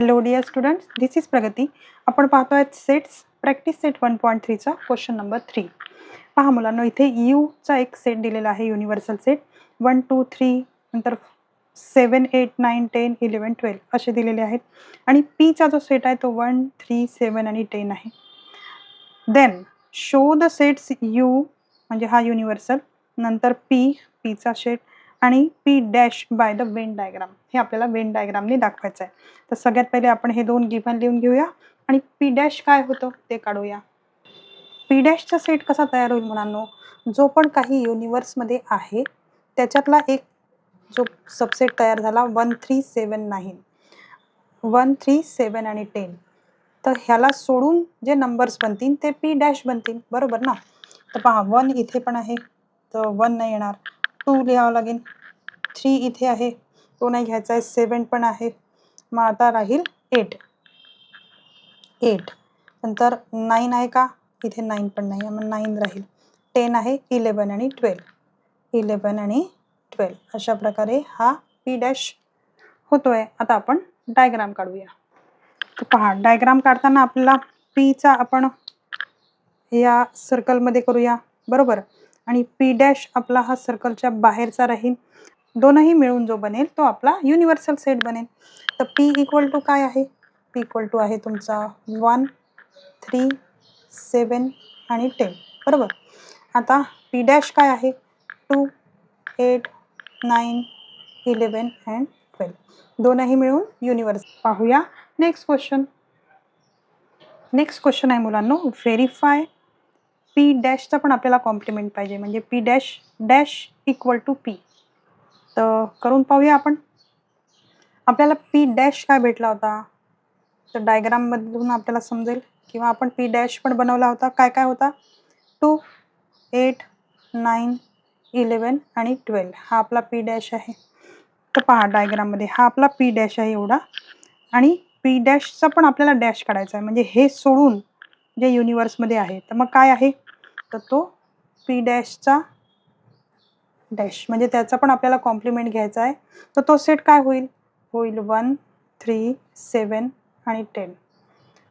Hello dear students, this is Pragati. आपण पाहतो आहे सेट्स प्रॅक्टिस सेट 1.3 चा क्वेश्चन नंबर 3. पहा मुलांनो, इथे U चा एक सेट दिलेला आहे, युनिव्हर्सल सेट 1 2 3 नंतर 7 8 9 10 11 12 असे दिलेले आहेत आणि P चा जो सेट आहे तो 1 3 7 आणि 10 आहे. Then show the sets U म्हणजे हा युनिव्हर्सल, नंतर P चा सेट आणि P dash by the Venn diagram. हे आपल्याला वेन डायग्रामने दाखवायचं आहे. तर सगळ्यात पहिले आपण हे दोन गिव्हन लिहून घेऊया आणि P डॅश काय होतं ते काढूया. P डॅशचा सेट कसा तयार होईल मुलांनो, जो पण काही युनिव्हर्समध्ये आहे त्याच्यातला एक जो सबसेट तयार झाला 1 3 7 9 1 3 7 आणि 10, तर ह्याला सोडून जे नंबर्स बनतील ते P डॅश बनतील, बरोबर ना. तर पहा 1 इथे पण आहे तर 1 नाही येणार, 2 लिहावं लागेल, 3 इथे आहे तो नाही घ्यायचा आहे, 7 पण आहे, मग आता राहील 8 नंतर 9 आहे का, इथे 9 पण नाही आहे, मग 9 राहील, 10 आहे, 11 आणि 12 अशा प्रकारे हा P डॅश होतोय. आता आपण डायग्राम काढूया. तर पहा डायग्राम काढताना आपल्याला P चा आपण या सर्कलमध्ये करूया, बरोबर, आणि P डॅश आपला हा सर्कलच्या बाहेरचा राहील. दोनही मिळून जो बनेल तो आपला युनिव्हर्सल सेट बनेल. तर P इक्वल टू काय आहे, P इक्वल टू आहे तुमचा 1 3 7 आणि 10, बरोबर. आता P डॅश काय आहे 2 8 9 11 अँड 12, दोनही मिळून युनिव्हर्सल. पाहूया नेक्स्ट क्वेश्चन आहे मुलांनो, व्हेरीफाय P डॅशचा पण आपल्याला कॉम्प्लिमेंट पाहिजे, म्हणजे P dash dash equal to P. तर करून पाहूया आपण. आपल्याला P डॅश काय भेटला होता, तर डायग्राममधून आपल्याला समजेल, किंवा आपण P डॅश पण बनवला होता. काय काय होता, 2 8 9 11 आणि 12 हा आपला P डॅश आहे. तर पहा डायग्राममध्ये हा आपला P डॅश आहे एवढा, आणि P डॅशचा पण आपल्याला डॅश काढायचा आहे, म्हणजे हे सोडून जे युनिव्हर्समध्ये आहे. तर मग काय आहे, तर तो P डॅशचा डॅश, म्हणजे त्याचा पण आपल्याला कॉम्प्लिमेंट घ्यायचा आहे. तर तो सेट काय होईल 1 3 7 आणि 10,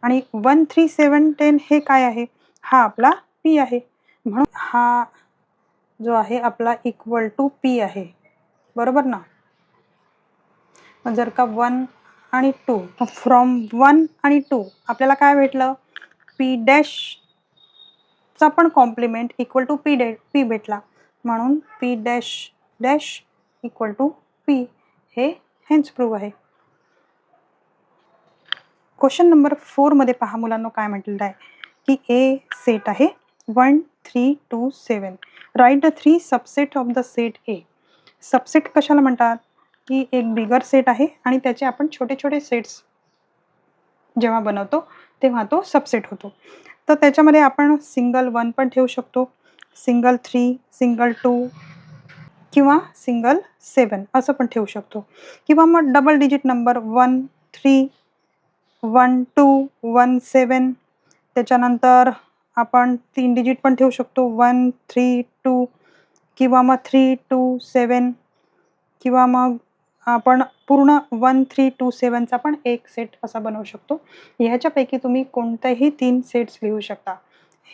आणि 1 3 7 10 हे काय आहे, हा आपला P आहे, म्हणून हा जो आहे आपला इक्वल टू P आहे, बरोबर ना. जर का 1 आणि 2, फ्रॉम 1 आणि 2 आपल्याला काय भेटलं, P डॅशचा पण कॉम्प्लिमेंट इक्वल टू P भेटला, म्हणून P dash dash equal to P हे हेच प्रूव्ह आहे. क्वेश्चन नंबर 4 मध्ये पहा मुलांनो काय म्हटलेलं आहे, की ए सेट आहे 1 3 2 7, write the 3 subset of the set A. Subset कशाला म्हणतात, की एक बिगर सेट आहे आणि त्याचे आपण छोटे छोटे सेट्स जेव्हा बनवतो तेव्हा तो सबसेट होतो. तर त्याच्यामध्ये आपण सिंगल 1 पण ठेवू शकतो, सिंगल 3, सिंगल 2 किंवा सिंगल 7 असं पण ठेवू शकतो, किंवा मग डबल डिजिट नंबर 1 3 1 2 1 7, त्याच्यानंतर आपण 3 डिजिट पण ठेवू शकतो 1 3 2, किंवा मग 3 2 7, किंवा मग आपण पूर्ण 1 3 2 7 चा पण एक सेट असा बनवू शकतो. ह्याच्यापैकी तुम्ही कोणतेही 3 सेट्स लिहू शकता.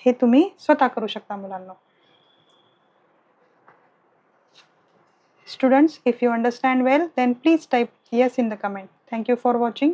हे तुम्ही स्वतः करू शकता मुलांनो. Students, if you understand well, then please type yes in the comment. Thank you for watching.